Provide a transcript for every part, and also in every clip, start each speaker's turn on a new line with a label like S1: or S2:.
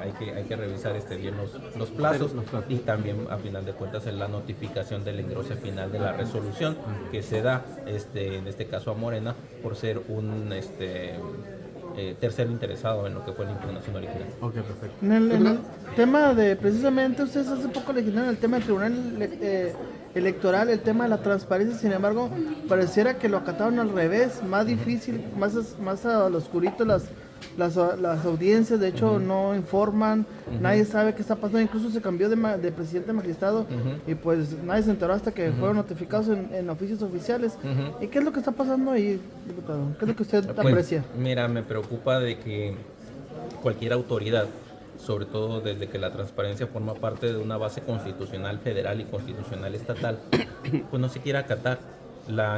S1: Hay que revisar bien los plazos y también a final de cuentas en la notificación del engrose final de la resolución que se da en este caso a Morena por ser un tercero interesado en lo que fue la impugnación original.
S2: Ok, perfecto.
S3: En el tema de, precisamente, ustedes hace poco legislaron el tema del Tribunal Electoral, el tema de la transparencia. Sin embargo, pareciera que lo acataron al revés, más difícil, más al oscurito las audiencias. De hecho, no informan, nadie sabe qué está pasando. Incluso se cambió de presidente magistrado y pues nadie se enteró hasta que fueron notificados en oficios oficiales. ¿Y qué es lo que está pasando ahí, diputado? ¿Qué es lo que usted aprecia?
S1: Mira, me preocupa de que cualquier autoridad, sobre todo desde que la transparencia forma parte de una base constitucional federal y constitucional estatal, pues no se quiera acatar.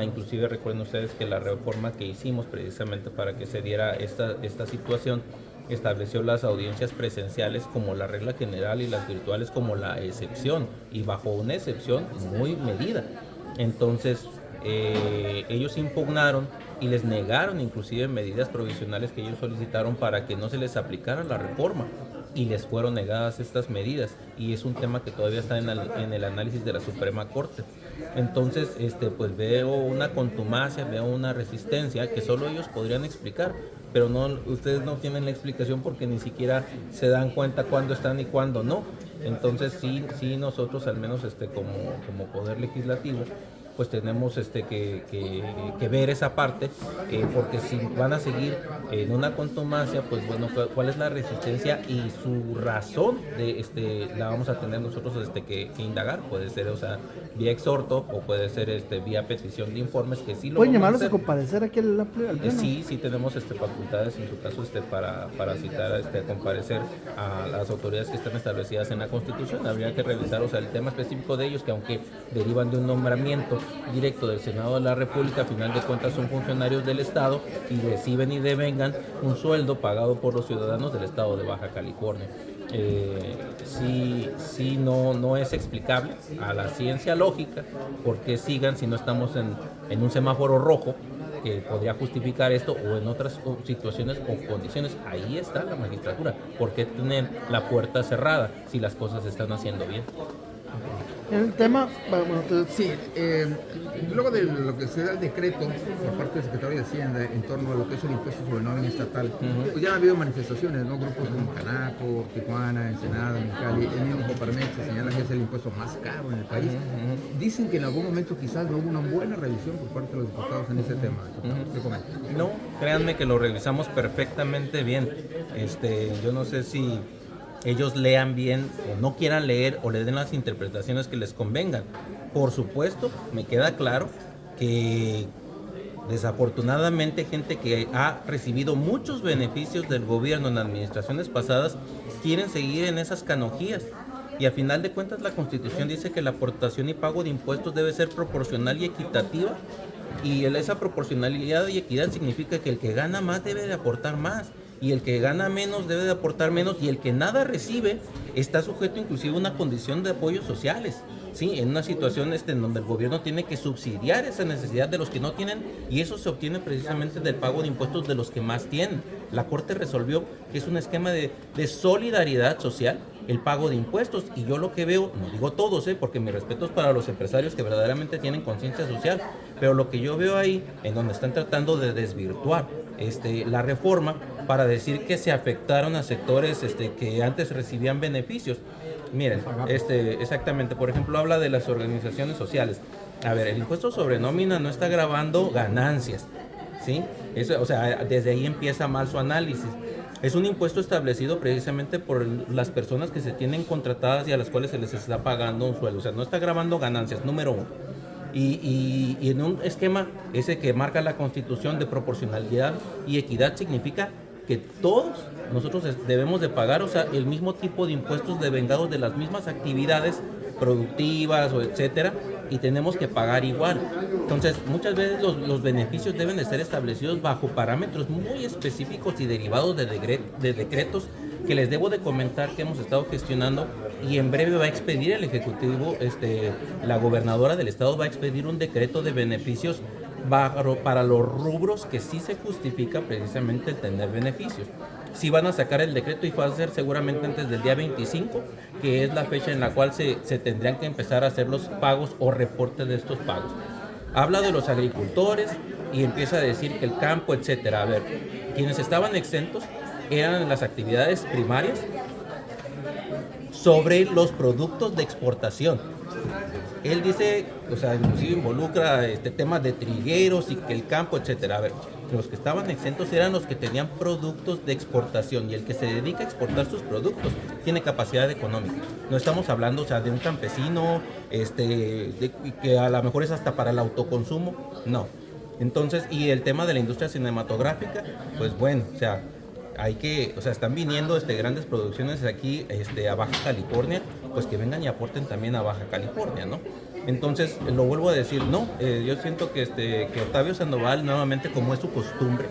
S1: Inclusive recuerden ustedes que la reforma que hicimos precisamente para que se diera esta situación estableció las audiencias presenciales como la regla general y las virtuales como la excepción, y bajo una excepción muy medida. Entonces ellos impugnaron y les negaron inclusive medidas provisionales que ellos solicitaron para que no se les aplicara la reforma, y les fueron negadas estas medidas, y es un tema que todavía está en el análisis de la Suprema Corte. Entonces pues veo una contumacia, veo una resistencia que solo ellos podrían explicar, pero ustedes no tienen la explicación porque ni siquiera se dan cuenta cuándo están y cuándo no. Entonces sí nosotros al menos como poder legislativo pues tenemos que ver esa parte, porque si van a seguir en una contumacia, pues bueno, cuál es la resistencia y su razón la vamos a tener nosotros que indagar. Puede ser, vía exhorto, o puede ser vía petición de informes, que sí lo
S3: ¿pueden
S1: vamos a
S3: llamarlos
S1: hacer.
S3: a comparecer aquí al pleno?
S1: Sí tenemos facultades en su caso para citar a comparecer a las autoridades que están establecidas en la Constitución. Habría que revisar el tema específico de ellos, que aunque derivan de un nombramiento directo del Senado de la República, a final de cuentas son funcionarios del Estado y reciben y devengan un sueldo pagado por los ciudadanos del Estado de Baja California. No es explicable a la ciencia lógica por qué sigan si no estamos en un semáforo rojo que podría justificar esto, o en otras situaciones o condiciones. Ahí está la magistratura. ¿Por qué tener la puerta cerrada si las cosas se están haciendo bien?
S3: El tema,
S2: Sí, luego de lo que se da el decreto por parte del secretario de Hacienda en torno a lo que es el impuesto sobre nómina estatal, pues ya ha habido manifestaciones, ¿no? Grupos como Canaco, Tijuana, Ensenada, Mexicali, el mismo Coparmex se señala que es el impuesto más caro en el país. Dicen que en algún momento quizás no hubo una buena revisión por parte de los diputados en ese tema. ¿Qué comentan?
S1: No, créanme que lo revisamos perfectamente bien. Yo no sé si ellos lean bien o no quieran leer, o le den las interpretaciones que les convengan. Por supuesto, me queda claro que desafortunadamente gente que ha recibido muchos beneficios del gobierno en administraciones pasadas quieren seguir en esas canonjías. Y a final de cuentas la Constitución dice que la aportación y pago de impuestos debe ser proporcional y equitativa, y esa proporcionalidad y equidad significa que el que gana más debe de aportar más, y el que gana menos debe de aportar menos, y el que nada recibe está sujeto inclusive a una condición de apoyos sociales, ¿sí? En una situación en donde el gobierno tiene que subsidiar esa necesidad de los que no tienen, y eso se obtiene precisamente del pago de impuestos de los que más tienen. La Corte resolvió que es un esquema de solidaridad social el pago de impuestos, y yo lo que veo, no digo todos, porque mi respeto es para los empresarios que verdaderamente tienen conciencia social, pero lo que yo veo ahí, en donde están tratando de desvirtuar la reforma para decir que se afectaron a sectores que antes recibían beneficios. Miren, exactamente, por ejemplo, habla de las organizaciones sociales. A ver, el impuesto sobre nómina no está grabando ganancias, ¿sí? Eso, desde ahí empieza mal su análisis. Es un impuesto establecido precisamente por las personas que se tienen contratadas y a las cuales se les está pagando un sueldo. No está grabando ganancias, número uno. Y en un esquema ese que marca la Constitución de proporcionalidad y equidad, significa que todos nosotros debemos de pagar el mismo tipo de impuestos devengados de las mismas actividades productivas o etcétera, y tenemos que pagar igual. Entonces muchas veces los beneficios deben de ser establecidos bajo parámetros muy específicos y derivados de decretos que les debo de comentar que hemos estado gestionando, y en breve va a expedir el Ejecutivo, la gobernadora del estado va a expedir un decreto de beneficios para los rubros que sí se justifica precisamente el tener beneficios. sí van a sacar el decreto y va a ser seguramente antes del día 25, que es la fecha en la cual se tendrían que empezar a hacer los pagos o reportes de estos pagos. Habla de los agricultores y empieza a decir que el campo, etcétera. A ver, quienes estaban exentos eran las actividades primarias sobre los productos de exportación. Él dice, o sea, inclusive involucra temas de trigueros y que el campo, etcétera. A ver, los que estaban exentos eran los que tenían productos de exportación, y el que se dedica a exportar sus productos tiene capacidad económica. No estamos hablando, o sea, de un campesino que a lo mejor es hasta para el autoconsumo, no. Entonces, y el tema de la industria cinematográfica, pues bueno, o sea, están viniendo grandes producciones aquí a Baja California, pues que vengan y aporten también a Baja California, ¿no? Entonces, lo vuelvo a decir, no, yo siento que Octavio Sandoval, nuevamente, como es su costumbre,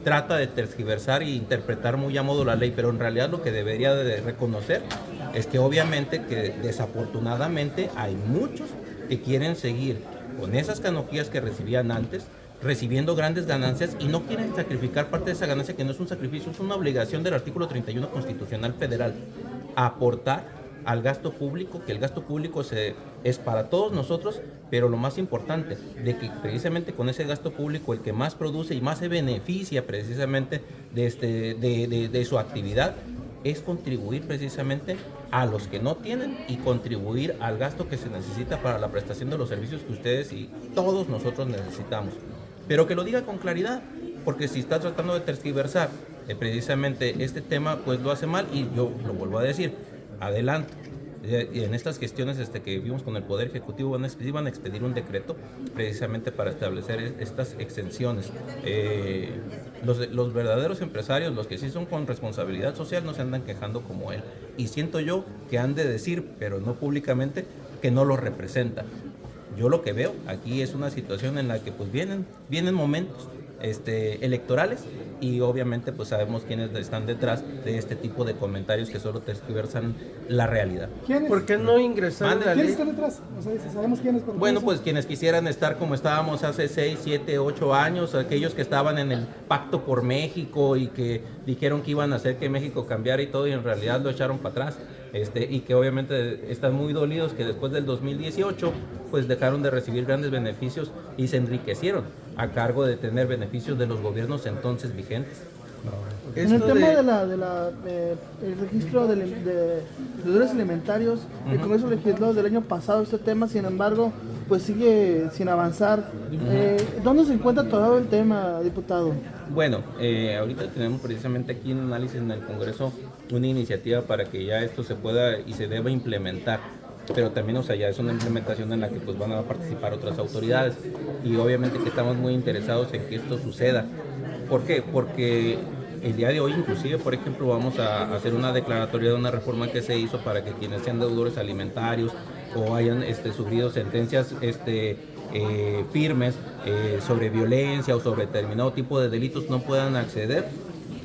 S1: trata de tergiversar e interpretar muy a modo la ley, pero en realidad lo que debería de reconocer es que obviamente que desafortunadamente hay muchos que quieren seguir con esas canonjías que recibían antes, recibiendo grandes ganancias, y no quieren sacrificar parte de esa ganancia, que no es un sacrificio, es una obligación del artículo 31 constitucional federal, aportar al gasto público, que el gasto público es para todos nosotros, pero lo más importante, de que precisamente con ese gasto público el que más produce y más se beneficia precisamente de su actividad, es contribuir precisamente a los que no tienen y contribuir al gasto que se necesita para la prestación de los servicios que ustedes y todos nosotros necesitamos. Pero que lo diga con claridad, porque si está tratando de tergiversar precisamente este tema, pues lo hace mal, y yo lo vuelvo a decir, adelante. Y en estas gestiones que vimos con el Poder Ejecutivo iban a expedir un decreto precisamente para establecer estas exenciones. Los verdaderos empresarios, los que sí son con responsabilidad social, no se andan quejando como él. Y siento yo que han de decir, pero no públicamente, que no lo representa. Yo lo que veo aquí es una situación en la que pues vienen momentos electorales, y obviamente pues sabemos quiénes están detrás de este tipo de comentarios que solo tergiversan la realidad.
S4: ¿Por qué no ingresar en la ley?
S5: ¿Quiénes están detrás? O sea, sabemos quiénes.
S1: Bueno, pues quienes quisieran estar como estábamos hace 6, 7, 8 años, aquellos que estaban en el Pacto por México y que dijeron que iban a hacer que México cambiara y todo, y en realidad lo echaron para atrás. Y que obviamente están muy dolidos que después del 2018 pues dejaron de recibir grandes beneficios y se enriquecieron a cargo de tener beneficios de los gobiernos entonces vigentes.
S3: En el tema el registro de deudores alimentarios, el Congreso legisló del año pasado este tema, sin embargo, pues sigue sin avanzar. ¿Dónde se encuentra todo el tema, diputado?
S1: Bueno, ahorita tenemos precisamente aquí en análisis en el Congreso una iniciativa para que ya esto se pueda y se deba implementar, pero también, o sea, ya es una implementación en la que pues van a participar otras autoridades, y obviamente que estamos muy interesados en que esto suceda. ¿Por qué? Porque el día de hoy, inclusive, por ejemplo, vamos a hacer una declaratoria de una reforma que se hizo para que quienes sean deudores alimentarios o hayan sufrido sentencias firmes sobre violencia o sobre determinado tipo de delitos no puedan acceder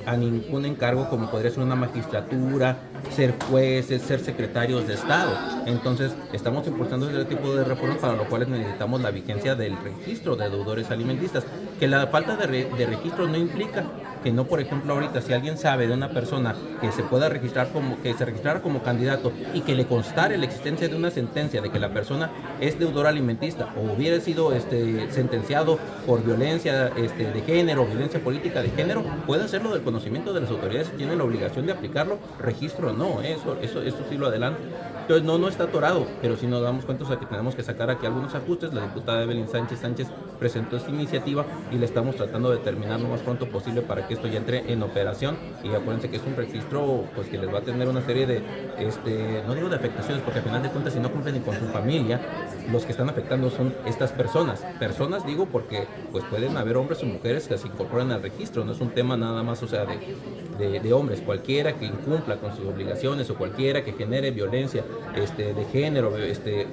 S1: a ningún encargo, como podría ser una magistratura, ser jueces, ser secretarios de Estado. Entonces, estamos impulsando ese tipo de reformas, para lo cual necesitamos la vigencia del registro de deudores alimentistas. Que la falta de registro no implica que no, por ejemplo, ahorita, si alguien sabe de una persona que se pueda registrar que se registrara como candidato y que le constare la existencia de una sentencia de que la persona es deudor alimentista o hubiera sido sentenciado por violencia de género, violencia política de género, puede hacerlo del conocimiento de las autoridades y tiene la obligación de aplicarlo, registro o no, eso sí lo adelanta. Entonces no está atorado, pero si nos damos cuenta, o sea, que tenemos que sacar aquí algunos ajustes. La diputada Evelyn Sánchez presentó esta iniciativa y le estamos tratando de terminar lo más pronto posible para que esto ya entre en operación. Y acuérdense que es un registro pues que les va a tener una serie de, no digo de afectaciones, porque al final de cuentas, si no cumplen ni con su familia, los que están afectando son estas personas. Personas digo porque pues pueden haber hombres o mujeres que se incorporan al registro, no es un tema nada más, o sea, de hombres. Cualquiera que incumpla con sus obligaciones o cualquiera que genere violencia de género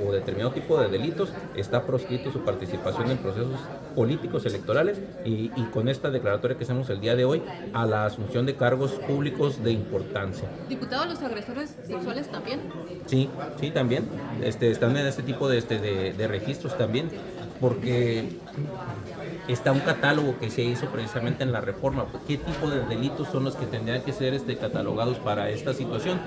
S1: o determinado tipo de delitos, está proscrito su participación en procesos políticos electorales, y con esta declaratoria que hacemos el día de hoy, a la asunción de cargos públicos de importancia.
S6: Diputado, ¿los agresores sexuales también?
S1: Sí, también están en este tipo de registros también, porque está un catálogo que se hizo precisamente en la reforma. ¿Qué tipo de delitos son los que tendrían que ser catalogados para esta situación?